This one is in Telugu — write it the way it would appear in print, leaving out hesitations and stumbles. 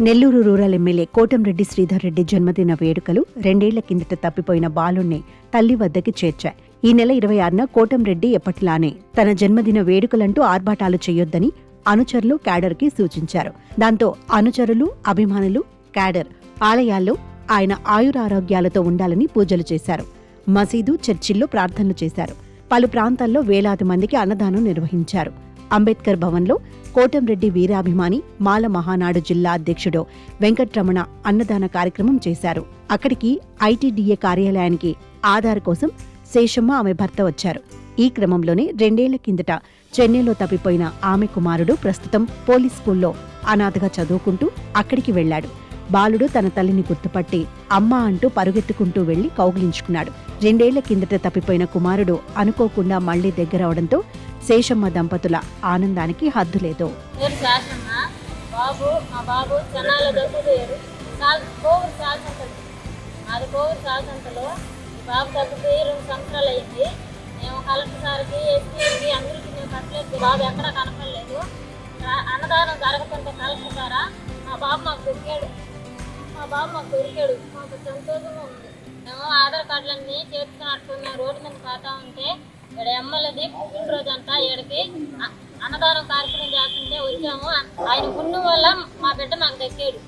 నెల్లూరు రూరల్ ఎమ్మెల్యే కోటంరెడ్డి శ్రీధర్ రెడ్డి జన్మదిన వేడుకలు 2 ఏళ్ల కిందట తప్పిపోయిన బాలుణ్ణి తల్లి వద్దకి చేర్చాయి. ఈ నెల 26న కోటంరెడ్డి ఎప్పటిలానే తన జన్మదిన వేడుకలంటూ ఆర్భాటాలు చేయొద్దని అనుచరులు క్యాడర్కి సూచించారు. దాంతో అనుచరులు, అభిమానులు, క్యాడర్ ఆలయాల్లో ఆయన ఆయురారోగ్యాలతో ఉండాలని పూజలు చేశారు. మసీదు, చర్చిల్లో ప్రార్థనలు చేశారు. పలు ప్రాంతాల్లో వేలాది మందికి అన్నదానం నిర్వహించారు. అంబేద్కర్ భవన్లో కోటంరెడ్డి వీరాభిమాని మాల మహానాడు జిల్లా అధ్యక్షుడు వెంకట్రమణ అన్నదాన కార్యక్రమం చేశారు. అక్కడికి ఐటీడీఏ కార్యాలయానికి ఆధార్ కోసం శేషమ్మ, ఆమె భర్త వచ్చారు. ఈ క్రమంలోనే 2 ఏళ్ల కిందట చెన్నైలో తప్పిపోయిన ఆమె కుమారుడు ప్రస్తుతం పోలీస్ స్కూల్లో అనాథగా చదువుకుంటూ అక్కడికి వెళ్లాడు. బాలుడు తన తల్లిని గుర్తుపట్టి అమ్మా అంటూ పరుగెత్తుకుంటూ వెళ్లి కౌగిలించుకున్నాడు. 2 ఏళ్ల కిందట తప్పిపోయిన కుమారుడు అనుకోకుండా మళ్లీ దగ్గరవడంతో శేషమ్మ దంపతుల ఆనందానికి హద్దులేదు. బాబు తగ్గిపోయి 2 సంవత్సరాలు అయింది. మేము కలెక్టర్ సార్కి, ఎస్పీకి అందరికీ మేము కట్టలేదు. బాబు ఎక్కడా కనపడలేదు. అన్నదానం జరగకుంటే కలెక్టర్ ద్వారా మా బాబు మాకు దొరికాడు. మాకు సంతోషంగా ఉంది. మేము ఆధార్ కార్డులన్నీ చేర్చుకున్నట్టు మేము రోడ్డు మీద పోతా ఉంటే ఇక్కడ ఎమ్మెల్యేది పుట్టినరోజు అంట, ఈడకి అన్నదానం కార్యక్రమం చేస్తుంటే వచ్చాము. ఆయన పుణ్యం వల్ల మా బిడ్డ మాకు దక్కాడు.